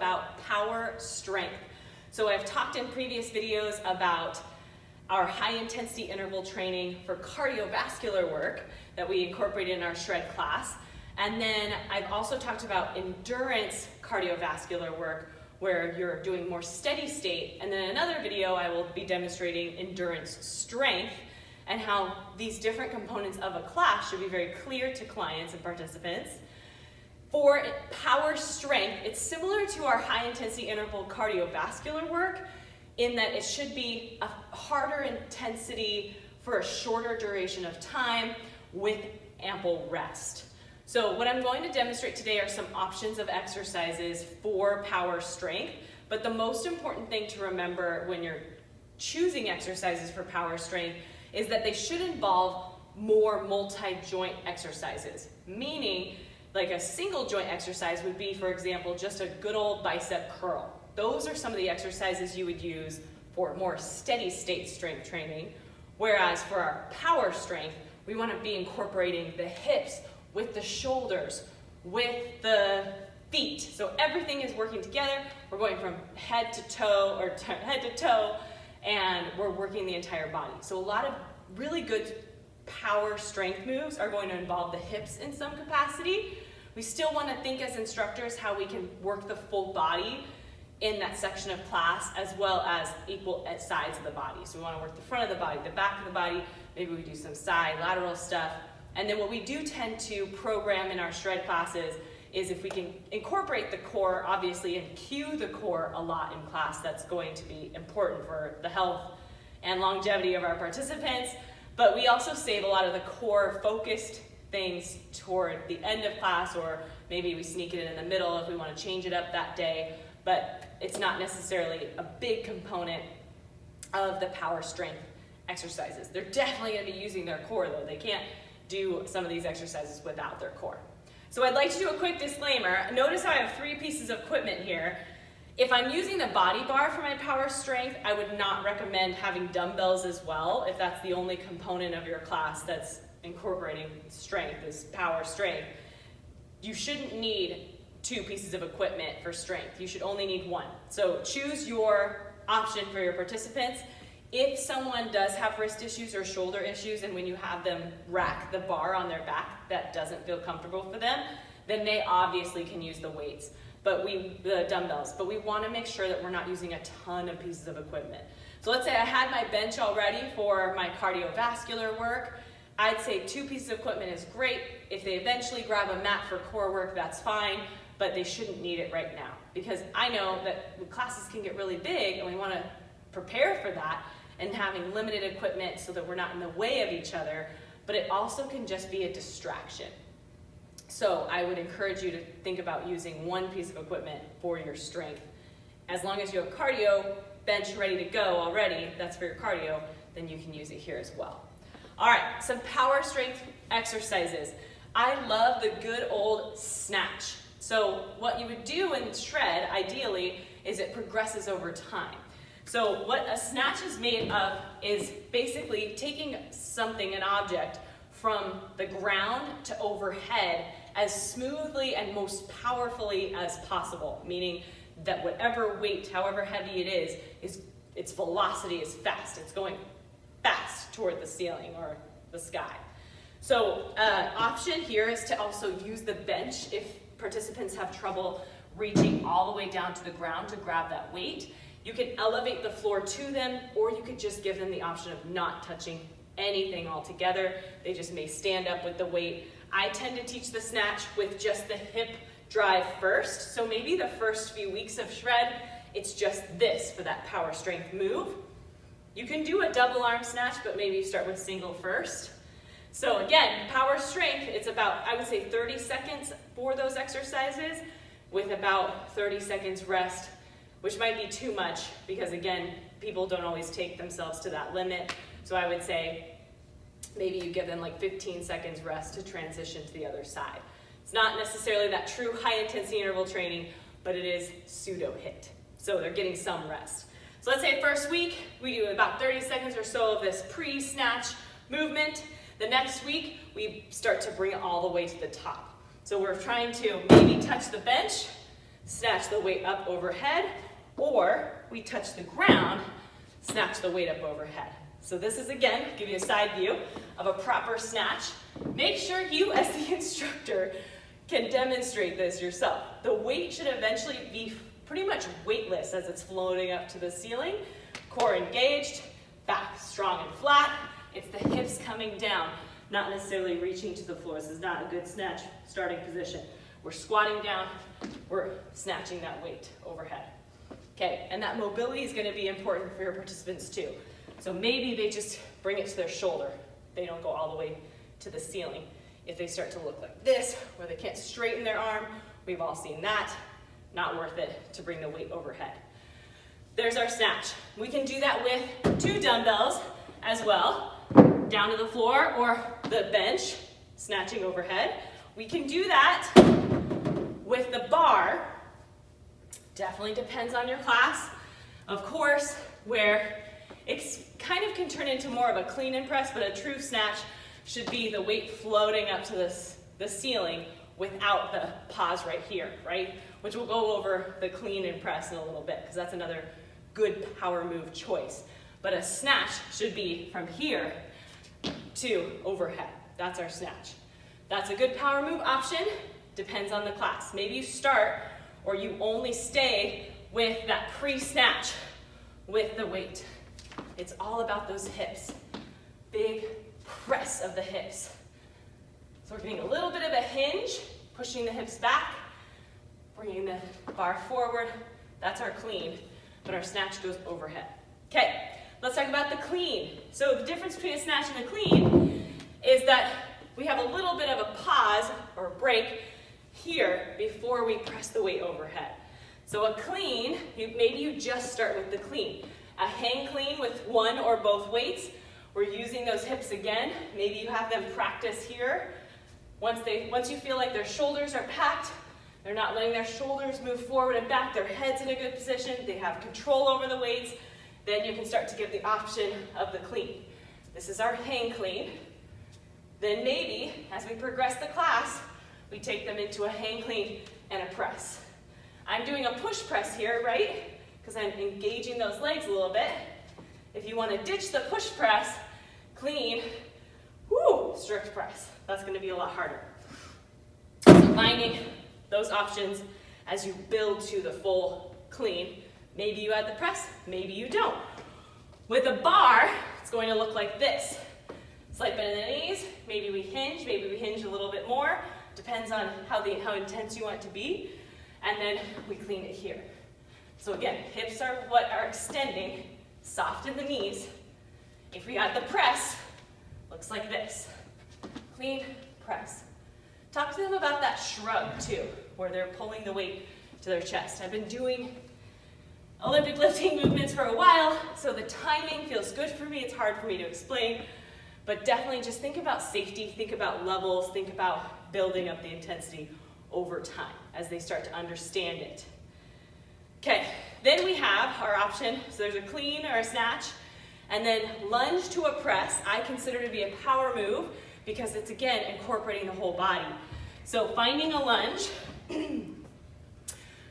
about power strength. So I've talked in previous videos about our high intensity interval training for cardiovascular work that we incorporated in our shred class. And then I've also talked about endurance cardiovascular work where you're doing more steady state. And then in another video, I will be demonstrating endurance strength and how these different components of a class should be very clear to clients and participants. For power strength, it's similar to our high intensity interval cardiovascular work in that it should be a harder intensity for a shorter duration of time with ample rest. So what I'm going to demonstrate today are some options of exercises for power strength, but the most important thing to remember when you're choosing exercises for power strength is that they should involve more multi-joint exercises, meaning like a single joint exercise would be, for example, just a good old bicep curl. Those are some of the exercises you would use for more steady state strength training, whereas for our power strength, we want to be incorporating the hips with the shoulders, with the feet. So everything is working together. We're going from head to toe, and we're working the entire body. So a lot of really good power strength moves are going to involve the hips in some capacity. We still want to think as instructors how we can work the full body in that section of class as well as equal sides of the body. So we want to work the front of the body, the back of the body, maybe we do some side, lateral stuff. And then what we do tend to program in our shred classes is if we can incorporate the core, obviously, and cue the core a lot in class, that's going to be important for the health and longevity of our participants. But we also save a lot of the core focused things toward the end of class, or maybe we sneak it in the middle if we want to change it up that day. But it's not necessarily a big component of the power strength exercises. They're definitely going to be using their core though. They can't do some of these exercises without their core. So I'd like to do a quick disclaimer. Notice how I have 3 pieces of equipment here. If I'm using the body bar for my power strength, I would not recommend having dumbbells as well if that's the only component of your class that's incorporating strength, is power strength. You shouldn't need 2 pieces of equipment for strength. You should only need 1. So choose your option for your participants. If someone does have wrist issues or shoulder issues, and when you have them rack the bar on their back, that doesn't feel comfortable for them, then they obviously can use the weights, the dumbbells. But we want to make sure that we're not using a ton of pieces of equipment. So let's say I had my bench already for my cardiovascular work. I'd say 2 pieces of equipment is great. If they eventually grab a mat for core work, that's fine, but they shouldn't need it right now. Because I know that classes can get really big and we want to prepare for that, and having limited equipment so that we're not in the way of each other, but it also can just be a distraction. So I would encourage you to think about using 1 piece of equipment for your strength. As long as you have cardio bench ready to go already, that's for your cardio, then you can use it here as well. All right, some power strength exercises. I love the good old snatch. So what you would do in shred, ideally, is it progresses over time. So what a snatch is made of is basically taking something, an object, from the ground to overhead as smoothly and most powerfully as possible, meaning that whatever weight, however heavy it is its velocity is fast. It's going fast toward the ceiling or the sky. So option here is to also use the bench if participants have trouble reaching all the way down to the ground to grab that weight. You can elevate the floor to them, or you could just give them the option of not touching anything altogether. They just may stand up with the weight. I tend to teach the snatch with just the hip drive first. So maybe the first few weeks of shred, it's just this for that power strength move. You can do a double arm snatch, but maybe you start with single first. So again, power strength, it's about, I would say 30 seconds for those exercises with about 30 seconds rest, which might be too much because again, people don't always take themselves to that limit. So I would say maybe you give them like 15 seconds rest to transition to the other side. It's not necessarily that true high intensity interval training, but it is pseudo HIIT. So they're getting some rest. So let's say first week, we do about 30 seconds or so of this pre-snatch movement. The next week, we start to bring it all the way to the top. So we're trying to maybe touch the bench, snatch the weight up overhead, or we touch the ground, snatch the weight up overhead. So this is, again, give you a side view of a proper snatch. Make sure you, as the instructor, can demonstrate this yourself. The weight should eventually be pretty much weightless as it's floating up to the ceiling. Core engaged, back strong and flat. It's the hips coming down, not necessarily reaching to the floor. This is not a good snatch starting position. We're squatting down, we're snatching that weight overhead. Okay, and that mobility is going to be important for your participants too. So maybe they just bring it to their shoulder. They don't go all the way to the ceiling. If they start to look like this, where they can't straighten their arm, we've all seen that. Not worth it to bring the weight overhead. There's our snatch. We can do that with 2 dumbbells as well, down to the floor or the bench, snatching overhead. We can do that with the bar. Definitely depends on your class. Of course, where it's kind of can turn into more of a clean and press, but a true snatch should be the weight floating up to the ceiling without the pause right here, right? Which we'll go over the clean and press in a little bit, because that's another good power move choice. But a snatch should be from here to overhead. That's our snatch. That's a good power move option. Depends on the class. Maybe you start or you only stay with that pre-snatch with the weight. It's all about those hips. Big press of the hips. So we're getting a little bit of a hinge, pushing the hips back, bringing the bar forward. That's our clean, but our snatch goes overhead. Okay, let's talk about the clean. So the difference between a snatch and a clean is that we have a little bit of a pause or break here before we press the weight overhead. So a clean, maybe you just start with the clean. A hang clean with 1 or both weights. We're using those hips again. Maybe you have them practice here. Once you feel like their shoulders are packed, they're not letting their shoulders move forward and back, their head's in a good position, they have control over the weights, then you can start to give the option of the clean. This is our hang clean. Then maybe, as we progress the class, we take them into a hang clean and a press. I'm doing a push press here, right? Because I'm engaging those legs a little bit. If you want to ditch the push press, clean, strict press. That's going to be a lot harder. So finding those options as you build to the full clean. Maybe you add the press, maybe you don't. With a bar, it's going to look like this. Slight bend in the knees, maybe we hinge a little bit more. Depends on how intense you want it to be. And then we clean it here. So again, hips are what are extending, soft in the knees. If we add the press, looks like this. Clean, press. Talk to them about that shrug too, where they're pulling the weight to their chest. I've been doing Olympic lifting movements for a while, so the timing feels good for me. It's hard for me to explain, but definitely just think about safety, think about levels, think about building up the intensity over time as they start to understand it. Okay, then we have our option. So there's a clean or a snatch, and then lunge to a press, I consider to be a power move because it's, again, incorporating the whole body. So finding a lunge,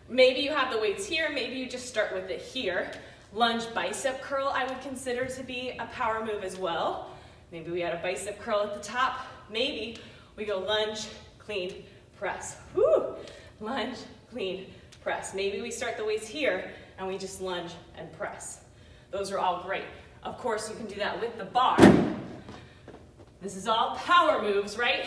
maybe you have the weights here, maybe you just start with it here. Lunge bicep curl I would consider to be a power move as well. Maybe we add a bicep curl at the top. Maybe we go lunge, clean, press. Lunge, clean, press. Maybe we start the weights here and we just lunge and press. Those are all great. Of course, you can do that with the bar. This is all power moves, right?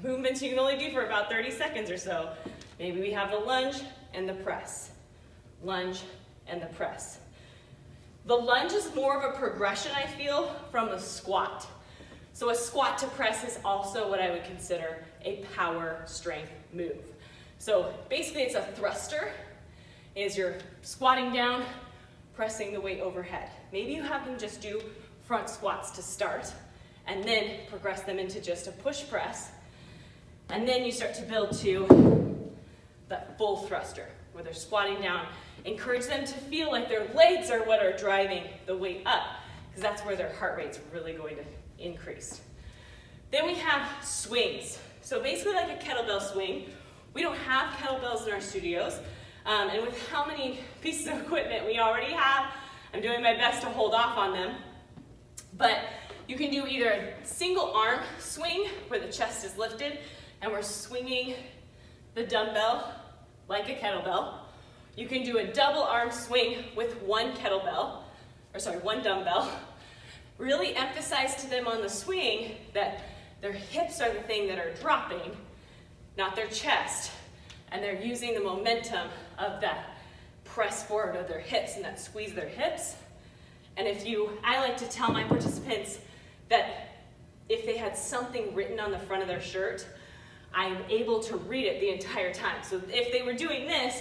Movements you can only do for about 30 seconds or so. Maybe we have the lunge and the press. Lunge and the press. The lunge is more of a progression, I feel, from the squat. So a squat to press is also what I would consider a power strength move. So basically it's a thruster, is you're squatting down, pressing the weight overhead. Maybe you have them just do front squats to start, and then progress them into just a push press, and then you start to build to that full thruster, where they're squatting down. Encourage them to feel like their legs are what are driving the weight up, because that's where their heart rate's really going to increase. Then we have swings. So basically like a kettlebell swing. We don't have kettlebells in our studios. And with how many pieces of equipment we already have, I'm doing my best to hold off on them. But you can do either a single arm swing where the chest is lifted and we're swinging the dumbbell like a kettlebell. You can do a double arm swing with one dumbbell. Really emphasize to them on the swing that their hips are the thing that are dropping, not their chest. And they're using the momentum of that press forward of their hips and that squeeze their hips. And I like to tell my participants that if they had something written on the front of their shirt, I'm able to read it the entire time. So if they were doing this,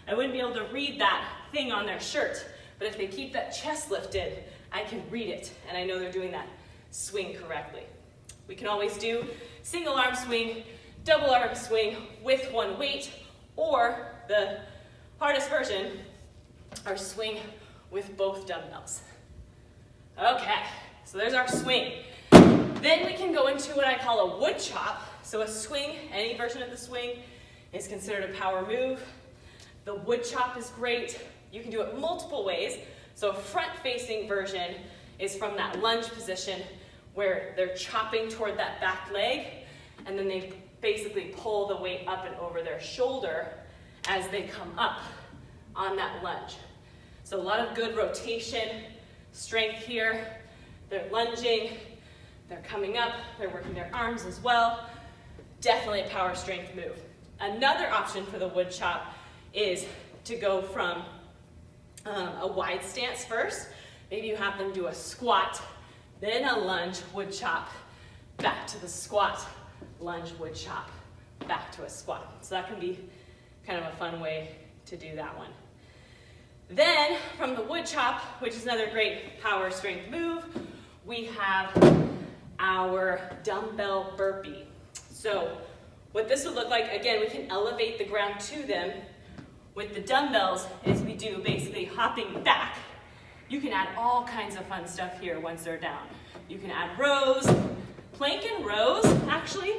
I wouldn't be able to read that thing on their shirt. But if they keep that chest lifted, I can read it, and I know they're doing that swing correctly. We can always do single arm swing, double arm swing with one weight, or the hardest version, our swing with both dumbbells. Okay, so there's our swing. Then we can go into what I call a wood chop. So a swing, any version of the swing, is considered a power move. The wood chop is great. You can do it multiple ways. So a front-facing version is from that lunge position where they're chopping toward that back leg, and then they basically pull the weight up and over their shoulder as they come up on that lunge. So a lot of good rotation, strength here. They're lunging, they're coming up, they're working their arms as well. Definitely a power strength move. Another option for the wood chop is to go from a wide stance first. Maybe you have them do a squat, then a lunge, wood chop, back to the squat, lunge, wood chop, back to a squat. So that can be kind of a fun way to do that one. Then from the wood chop, which is another great power strength move, we have our dumbbell burpee. So what this would look like, again, we can elevate the ground to them. With the dumbbells is we do basically hopping back. You can add all kinds of fun stuff here once they're down. You can add rows, plank and rows, actually.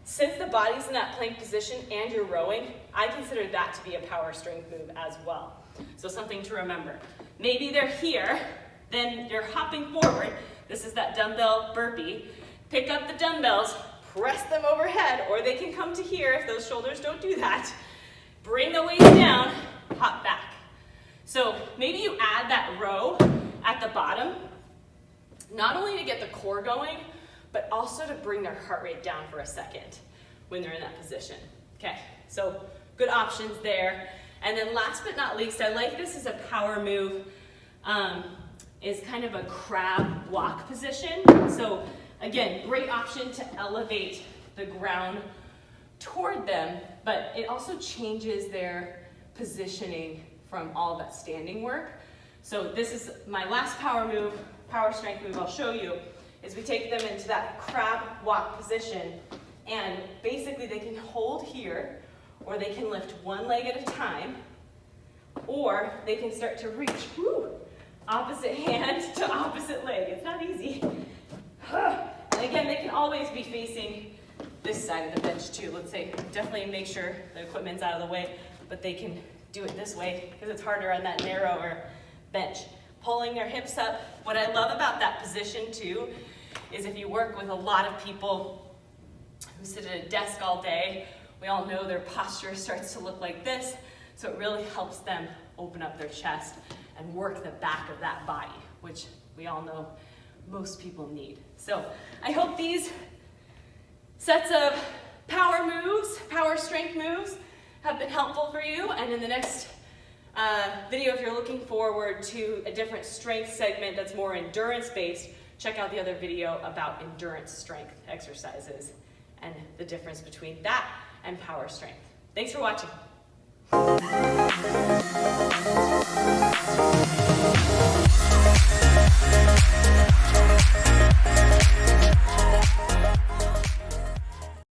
Since the body's in that plank position and you're rowing, I consider that to be a power strength move as well. So something to remember. Maybe they're here, then you're hopping forward. This is that dumbbell burpee. Pick up the dumbbells, press them overhead, or they can come to here if those shoulders don't do that. Bring the weight down, hop back. So maybe you add that row at the bottom, not only to get the core going, but also to bring their heart rate down for a second when they're in that position. Okay, so good options there. And then last but not least, I like this as a power move, is kind of a crab walk position. So again, great option to elevate the ground toward them, but it also changes their positioning from all that standing work. So this is my last power move, power strength move I'll show you, is we take them into that crab walk position, and basically they can hold here, or they can lift one leg at a time, or they can start to reach, opposite hand to opposite leg. It's not easy. And again, they can always be facing this side of the bench too. Let's say, definitely make sure the equipment's out of the way, but they can do it this way because it's harder on that narrower bench. Pulling their hips up. What I love about that position too is if you work with a lot of people who sit at a desk all day, we all know their posture starts to look like this, so it really helps them open up their chest and work the back of that body, which we all know most people need. So I hope these sets of power moves, power strength moves, have been helpful for you. And in the next video, if you're looking forward to a different strength segment that's more endurance-based, check out the other video about endurance strength exercises and the difference between that and power strength. Thanks for watching.